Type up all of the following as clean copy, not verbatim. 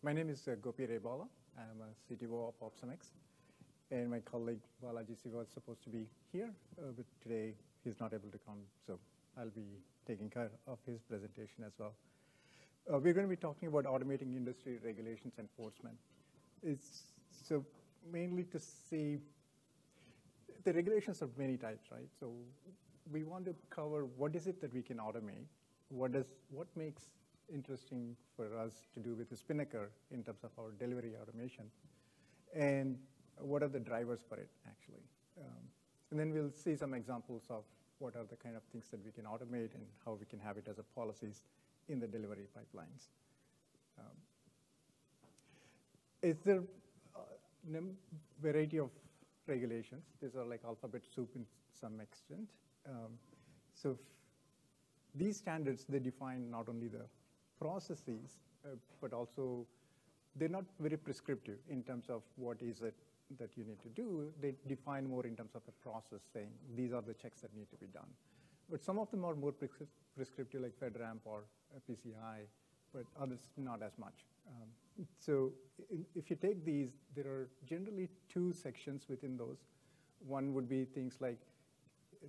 My name is Rebala. I'm a CTO of OpsMx, and my colleague Balaji was supposed to be here, but today he's not able to come, so I'll be taking care of his presentation as well. We're going to be talking about automating industry regulations enforcement. It's so mainly to see the regulations of many types, right? So we want to cover what is it that we can automate, what makes interesting for us to do with the Spinnaker in terms of our delivery automation, and what are the drivers for it, actually. And then we'll see some examples of what are the kind of things that we can automate and how we can have it as a policies in the delivery pipelines. Is there a variety of regulations? These are like alphabet soup in some extent. So these standards, they define not only the processes, but also they're not very prescriptive in terms of what is it that you need to do. They define more in terms of a process, saying these are the checks that need to be done. But some of them are more prescriptive, like FedRamp or PCI, but others not as much. So if you take these, there are generally two sections within those. One would be things like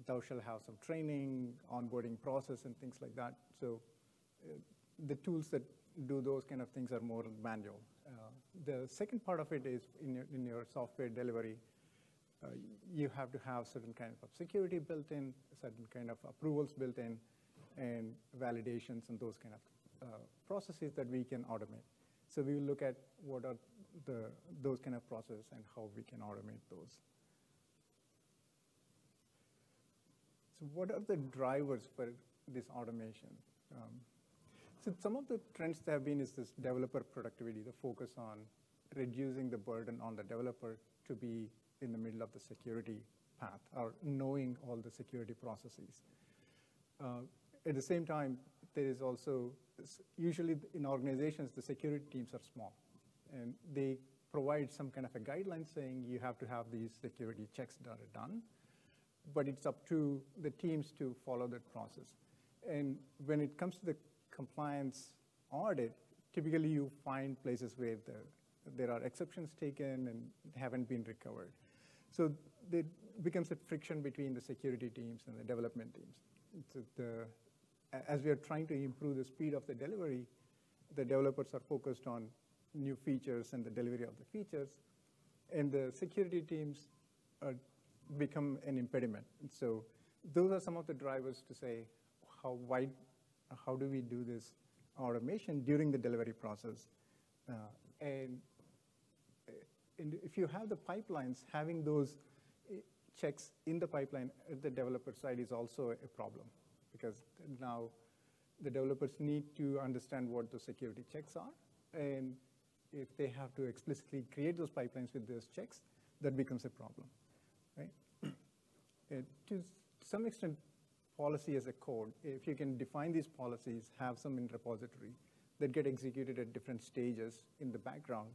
thou shalt have some training, onboarding process, and things like that. So the tools that do those kind of things are more manual. The second part of it is in your software delivery, you have to have certain kind of security built in, certain kind of approvals built in, and validations and those kind of processes that we can automate. So we will look at what are those kind of processes and how we can automate those. So what are the drivers for this automation? So some of the trends that have been is this developer productivity, the focus on reducing the burden on the developer to be in the middle of the security path or knowing all the security processes. At the same time, there is also, usually in organizations, the security teams are small, and they provide some kind of a guideline saying you have to have these security checks that are done, but it's up to the teams to follow that process. And when it comes to the compliance audit, typically you find places where there are exceptions taken and haven't been recovered. So there becomes a friction between the security teams and the development teams. As we are trying to improve the speed of the delivery, the developers are focused on new features and the delivery of the features, and the security teams become an impediment. And so those are some of the drivers to say how do we do this automation during the delivery process. And if you have the pipelines, having those checks in the pipeline at the developer side is also a problem, because now the developers need to understand what the security checks are, and if they have to explicitly create those pipelines with those checks, that becomes a problem, right? To some extent, policy as a code, if you can define these policies, have some in repository that get executed at different stages in the background,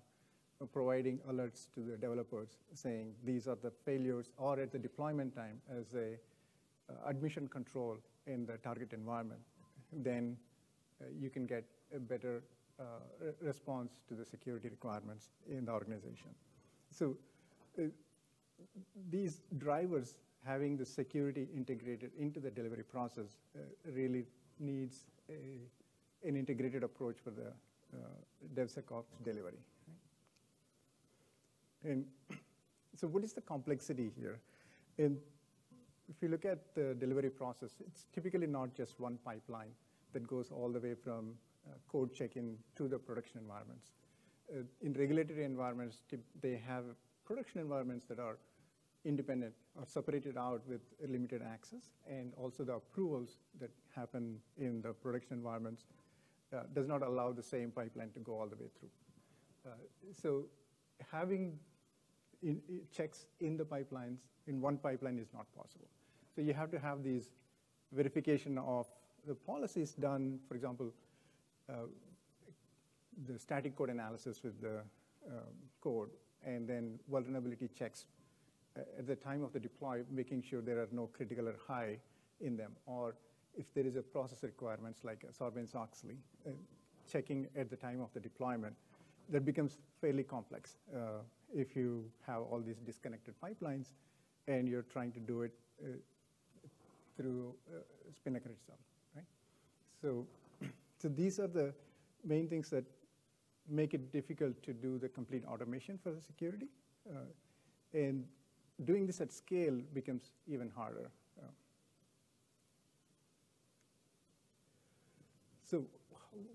providing alerts to the developers saying these are the failures, or at the deployment time as a admission control in the target environment, then you can get a better response to the security requirements in the organization. So these drivers, having the security integrated into the delivery process, really needs an integrated approach for the DevSecOps delivery. Right? And so what is the complexity here? And if you look at the delivery process, it's typically not just one pipeline that goes all the way from code check-in to the production environments. In regulatory environments, they have production environments that are independent or separated out with limited access, and also the approvals that happen in the production environments does not allow the same pipeline to go all the way through. So having checks in the pipelines in one pipeline is not possible. So you have to have these verification of the policies done, for example, the static code analysis with the code, and then vulnerability checks at the time of the deploy, making sure there are no critical or high in them, or if there is a process requirements like Sarbanes-Oxley, checking at the time of the deployment that becomes fairly complex if you have all these disconnected pipelines and you're trying to do it through Spinnaker itself, right? So these are the main things that make it difficult to do the complete automation for the security. And doing this at scale becomes even harder. So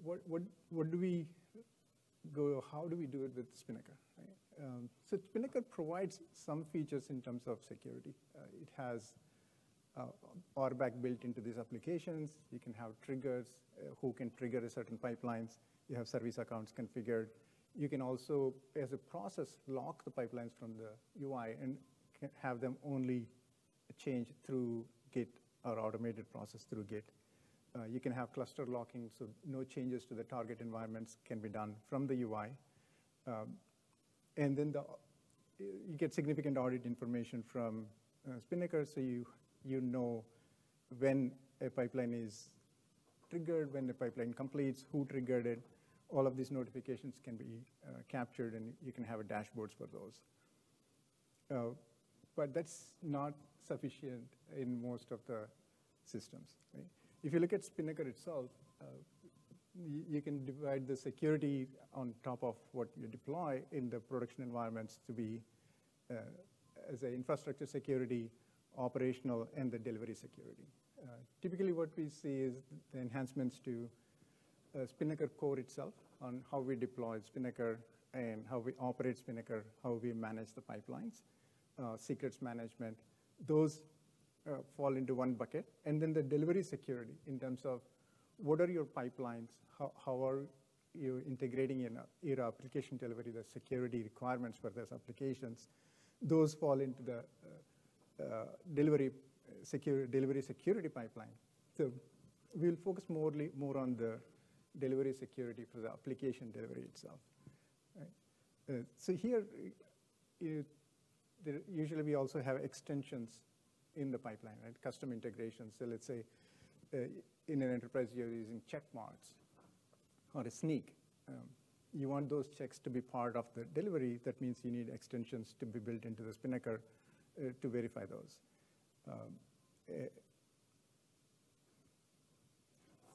what do we go, how do we do it with Spinnaker? Right? So Spinnaker provides some features in terms of security. It has RBAC built into these applications. You can have triggers, who can trigger a certain pipelines. You have service accounts configured. You can also, as a process, lock the pipelines from the UI and have them only change through Git or automated process through Git. You can have cluster locking, so no changes to the target environments can be done from the UI. And then you get significant audit information from Spinnaker, so you know when a pipeline is triggered, when the pipeline completes, who triggered it. All of these notifications can be captured, and you can have a dashboards for those. But that's not sufficient in most of the systems, right? If you look at Spinnaker itself, you can divide the security on top of what you deploy in the production environments to be as an infrastructure security, operational, and the delivery security. Typically what we see is the enhancements to Spinnaker core itself on how we deploy Spinnaker and how we operate Spinnaker, how we manage the pipelines, secrets management. Those fall into one bucket. And then the delivery security in terms of what are your pipelines, how are you integrating in your application delivery, the security requirements for those applications. Those fall into the delivery security pipeline. So we'll focus more on the delivery security for the application delivery itself. Right? So here, usually we also have extensions in the pipeline, right? Custom integrations. So let's say in an enterprise you're using check marks or a sneak. You want those checks to be part of the delivery. That means you need extensions to be built into the Spinnaker to verify those.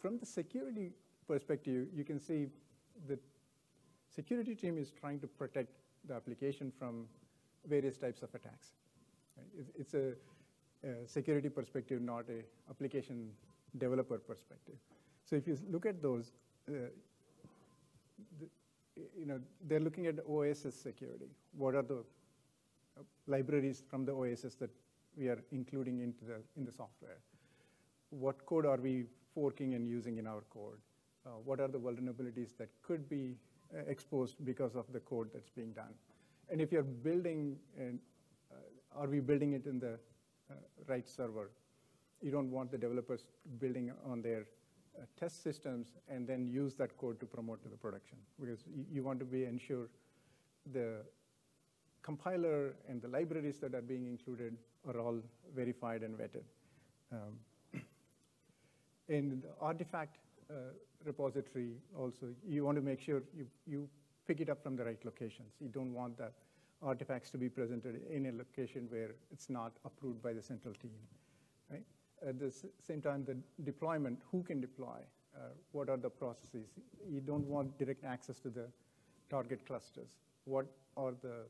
From the security perspective, you can see the security team is trying to protect the application from various types of attacks. Right? It's a security perspective, not a application developer perspective. So if you look at those, they're looking at the OSS security. What are the libraries from the OSS that we are including in the software? What code are we forking and using in our code? What are the vulnerabilities that could be exposed because of the code that's being done? And if you're building, are we building it in the right server? You don't want the developers building on their test systems and then use that code to promote to the production, because you want to ensure the compiler and the libraries that are being included are all verified and vetted. In the artifact repository also, you want to make sure you pick it up from the right locations. You don't want the artifacts to be presented in a location where it's not approved by the central team, right? At the same time, the deployment, who can deploy? What are the processes? You don't want direct access to the target clusters. What are the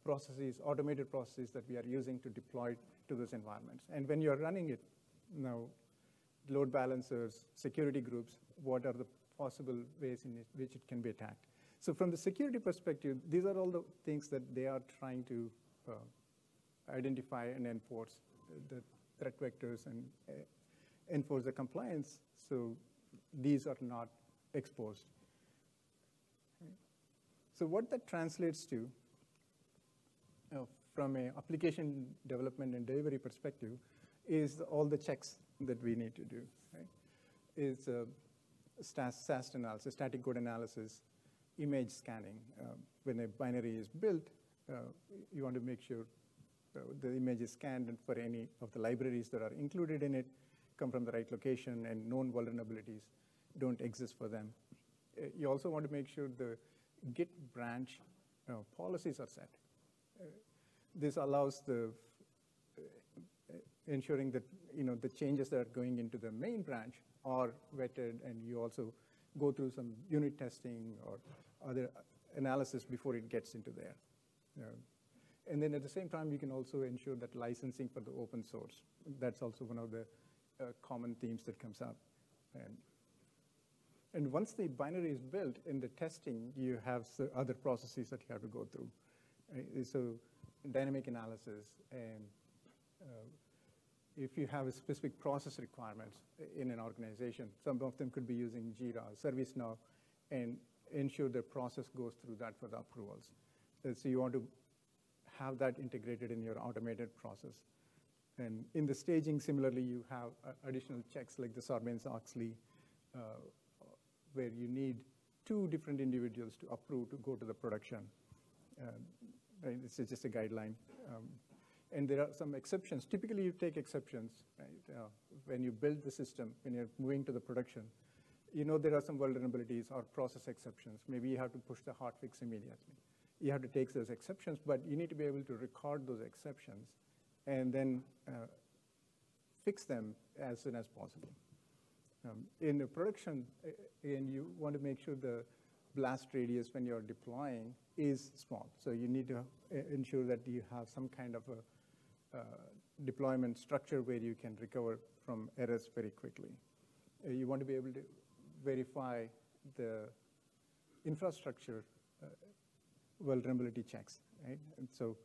processes, automated processes that we are using to deploy to those environments? And when you're running it, now, load balancers, security groups, what are the possible ways in which it can be attacked? So from the security perspective, these are all the things that they are trying to identify and enforce the threat vectors and enforce the compliance, so these are not exposed. Okay. So what that translates to from an application development and delivery perspective is all the checks that we need to do, right? Is SAST analysis, static code analysis, image scanning. When a binary is built, you want to make sure the image is scanned and for any of the libraries that are included in it come from the right location and known vulnerabilities don't exist for them. You also want to make sure the Git branch policies are set. This allows the ensuring that the changes that are going into the main branch are vetted, and you also go through some unit testing or other analysis before it gets into there. And then at the same time, you can also ensure that licensing for the open source. That's also one of the common themes that comes up. And once the binary is built in the testing, you have other processes that you have to go through. So dynamic analysis, and if you have a specific process requirements in an organization, some of them could be using Jira or ServiceNow, and ensure the process goes through that for the approvals. So you want to have that integrated in your automated process. And in the staging, similarly, you have additional checks like the Sarbanes-Oxley, where you need 2 different individuals to approve to go to the production. Right? This is just a guideline. And there are some exceptions. Typically, you take exceptions, right? When you build the system, when you're moving to the production, there are some vulnerabilities or process exceptions. Maybe you have to push the hotfix immediately. You have to take those exceptions, but you need to be able to record those exceptions and then fix them as soon as possible. In the production, and you want to make sure the blast radius when you're deploying is small. So you need to ensure that you have some kind of a deployment structure where you can recover from errors very quickly. You want to be able to verify the infrastructure vulnerability checks, right? And so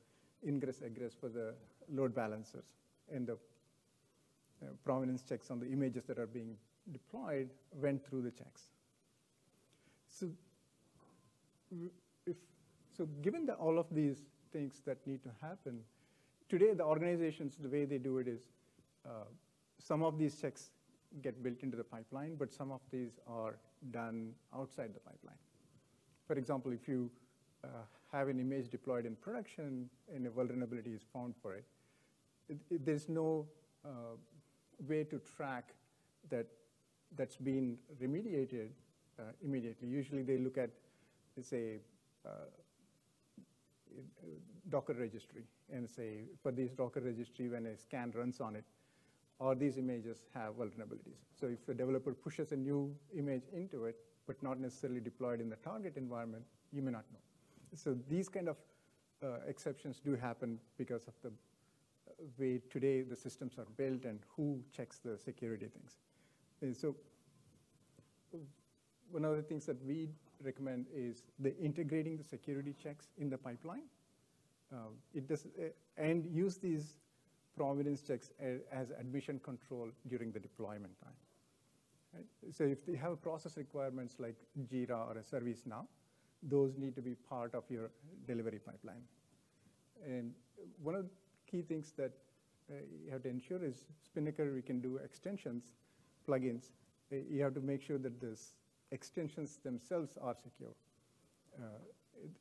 ingress, egress for the load balancers, and the provenance checks on the images that are being deployed went through the checks. So given all of these things that need to happen, today the organizations, the way they do it is some of these checks get built into the pipeline, but some of these are done outside the pipeline. For example, if you have an image deployed in production and a vulnerability is found for it, there's no way to track that's been remediated immediately. Usually they look at, say, Docker registry and say, for this Docker registry, when a scan runs on it, or these images have vulnerabilities. So if a developer pushes a new image into it, but not necessarily deployed in the target environment, you may not know. So these kind of exceptions do happen because of the way today the systems are built and who checks the security things. And so one of the things that we recommend is integrating the security checks in the pipeline. And use these provenance checks as admission control during the deployment time. Right? So if they have process requirements like Jira or a ServiceNow, those need to be part of your delivery pipeline. And one of the key things that you have to ensure is Spinnaker, we can do extensions, plugins. You have to make sure that these extensions themselves are secure.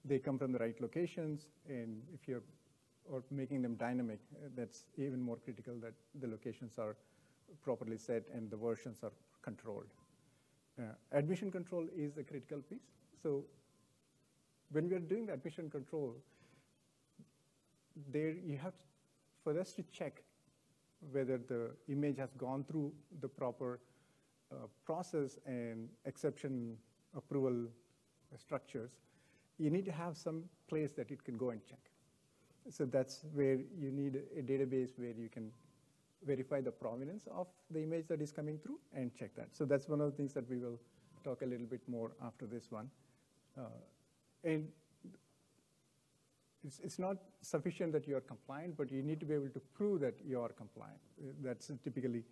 They come from the right locations, and if you're making them dynamic, that's even more critical that the locations are properly set and the versions are controlled. Admission control is a critical piece. So when we are doing the admission control, there you have to, for us to check whether the image has gone through the proper process and exception approval structures, you need to have some place that it can go and check. So that's where you need a database where you can verify the provenance of the image that is coming through and check that. So that's one of the things that we will talk a little bit more after this one. And it's not sufficient that you are compliant, but you need to be able to prove that you are compliant. That's typically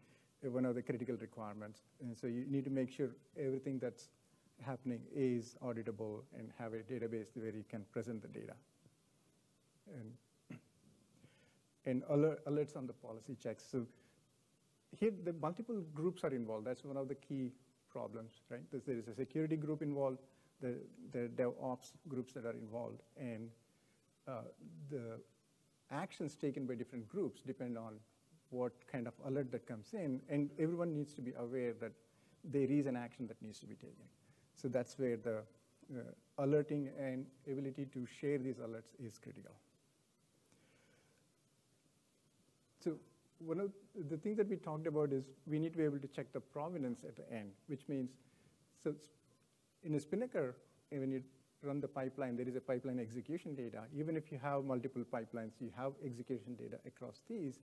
one of the critical requirements. And so you need to make sure everything that's happening is auditable and have a database where you can present the data. And alerts on the policy checks. So here, the multiple groups are involved. That's one of the key problems, right? There is a security group involved, the DevOps groups that are involved, and the actions taken by different groups depend on what kind of alert that comes in, and everyone needs to be aware that there is an action that needs to be taken. So that's where the alerting and ability to share these alerts is critical. So one of the things that we talked about is we need to be able to check the provenance at the end, which means, so in a Spinnaker, when you run the pipeline, there is a pipeline execution data. Even if you have multiple pipelines, you have execution data across these.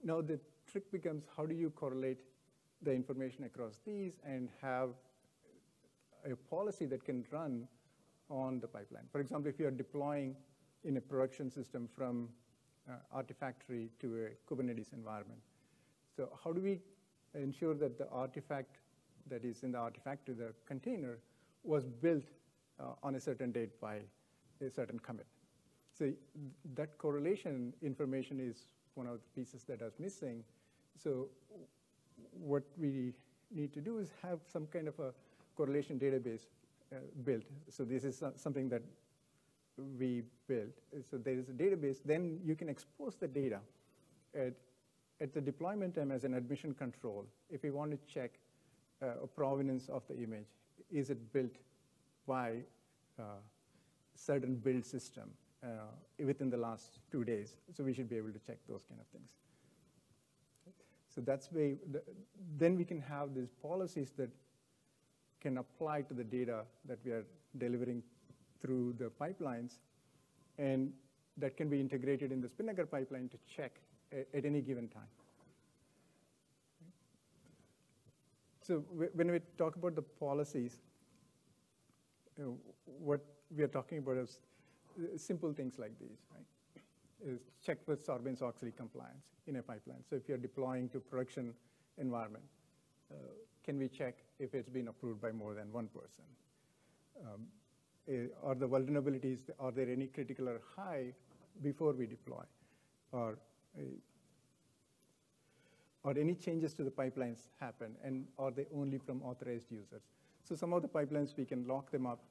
Now the trick becomes, how do you correlate the information across these and have a policy that can run on the pipeline? For example, if you're deploying in a production system from Artifactory to a Kubernetes environment. So how do we ensure that the artifact that is in the Artifactory, the container, was built on a certain date by a certain commit? So that correlation information is one of the pieces that is missing. So what we need to do is have some kind of a correlation database built. So this is something that we built. So there is a database, then you can expose the data at the deployment time as an admission control. If you want to check a provenance of the image, is it built by certain build system within the last 2 days? So we should be able to check those kind of things. So that's way, then we can have these policies that can apply to the data that we are delivering through the pipelines, and that can be integrated in the Spinnaker pipeline to check at any given time. So when we talk about the policies, what we are talking about is simple things like these, right? Is check for Sarbanes-Oxley compliance in a pipeline. So if you're deploying to production environment, can we check if it's been approved by more than one person? Are the vulnerabilities, are there any critical or high before we deploy? Or any changes to the pipelines happen, and are they only from authorized users? So some of the pipelines, we can lock them up,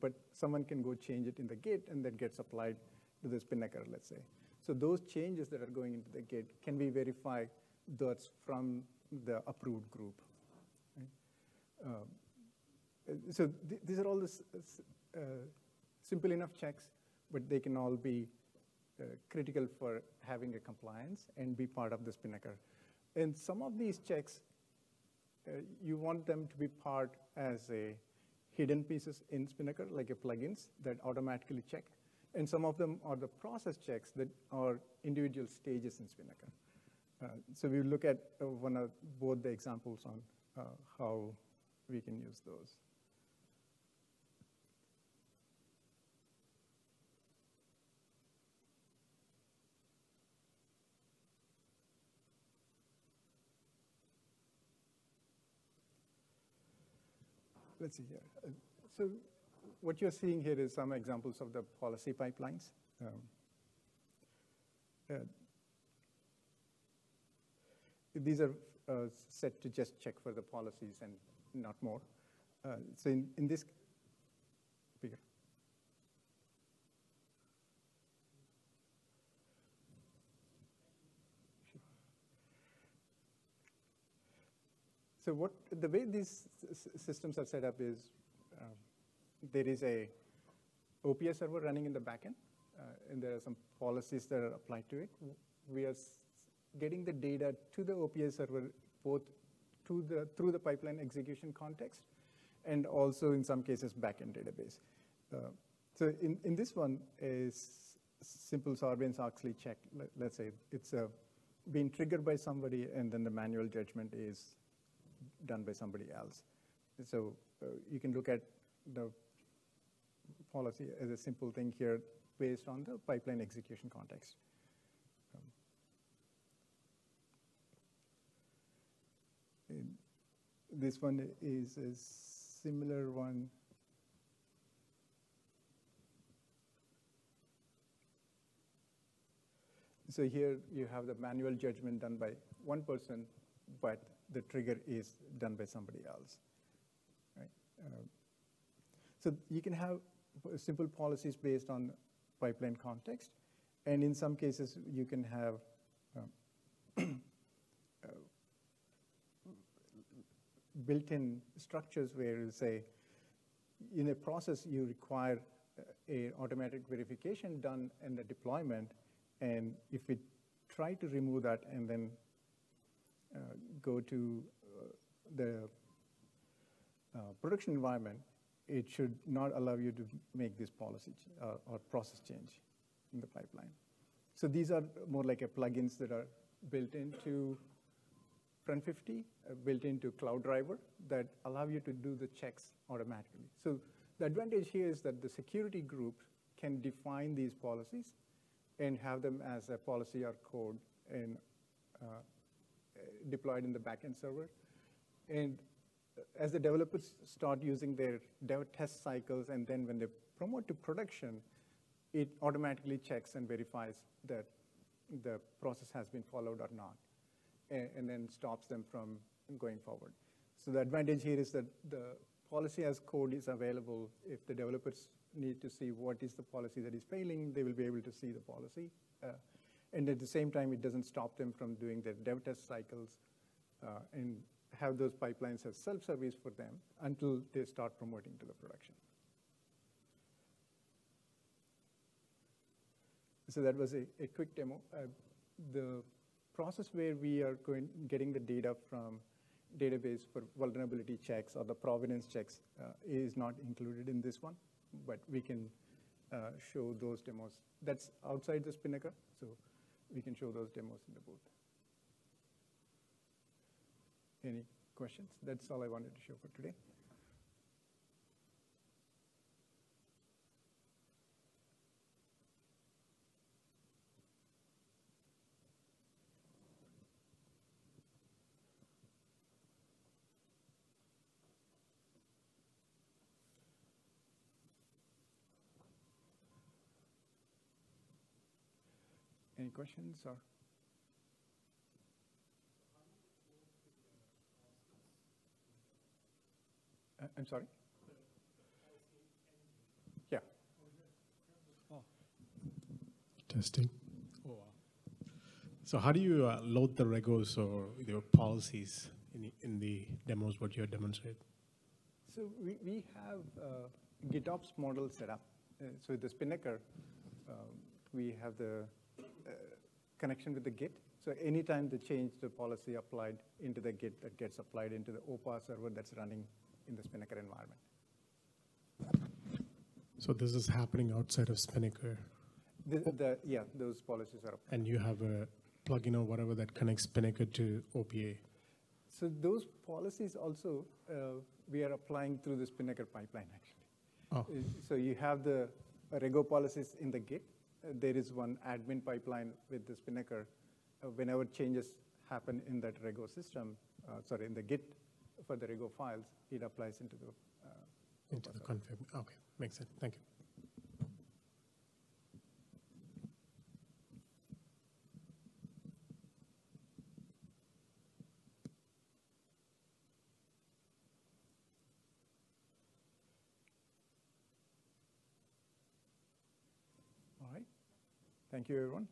but someone can go change it in the Git, and that gets applied to the Spinnaker, let's say. So those changes that are going into the Git, can we verify that's from the approved group? Right? So these are all simple enough checks, but they can all be critical for having a compliance and be part of the Spinnaker. And some of these checks, you want them to be part as a hidden pieces in Spinnaker, like a plugins that automatically check. And some of them are the process checks that are individual stages in Spinnaker. So we look at both the examples on how we can use those. Let's see here. So what you're seeing here is some examples of the policy pipelines. These are set to just check for the policies and not more. So in this figure. So the way these systems are set up is there is a OPS server running in the backend, and there are some policies that are applied to it. We are getting the data to the OPS server both through the pipeline execution context, and also in some cases backend database. So in this one is simple Sarbanes-Oxley check. Let's say it's being triggered by somebody, and then the manual judgment is done by somebody else. So you can look at the policy as a simple thing here based on the pipeline execution context. This one is a similar one. So here you have the manual judgment done by one person, but the trigger is done by somebody else. Right? So you can have simple policies based on pipeline context, and in some cases you can have built-in structures where you say in a process, you require a automatic verification done in the deployment, and if we try to remove that and then go to the production environment, it should not allow you to make this policy or process change in the pipeline. So these are more like plugins that are built into Front 50, built into Cloud Driver, that allow you to do the checks automatically. So the advantage here is that the security group can define these policies and have them as a policy or code and deployed in the backend server. And as the developers start using their dev test cycles, and then when they promote to production, it automatically checks and verifies that the process has been followed or not, and then stops them from going forward. So the advantage here is that the policy as code is available. If the developers need to see what is the policy that is failing, they will be able to see the policy. And at the same time, it doesn't stop them from doing their dev test cycles and have those pipelines as self-service for them until they start promoting to the production. So that was a quick demo. The process where we are getting the data from database for vulnerability checks or the provenance checks is not included in this one, but we can show those demos. That's outside the Spinnaker, so we can show those demos in the booth. Any questions? That's all I wanted to show for today. Any questions or? I'm sorry? Yeah. Oh. Testing. Oh, wow. So how do you load the regos or your policies in the demos, what you have demonstrated? So we have GitOps model set up. So the Spinnaker, we have the connection with the Git. So anytime they change the policy applied into the Git, that gets applied into the OPA server that's running in the Spinnaker environment. So this is happening outside of Spinnaker? Yeah, those policies are applied. And you have a plugin or whatever that connects Spinnaker to OPA? So those policies also, we are applying through the Spinnaker pipeline, actually. Oh. So you have the Rego policies in the Git. There is one admin pipeline with the Spinnaker. Whenever changes happen in that Rego system, in the Git for the Rego files, it applies into the config. Okay, makes sense. Thank you. All right. Thank you, everyone.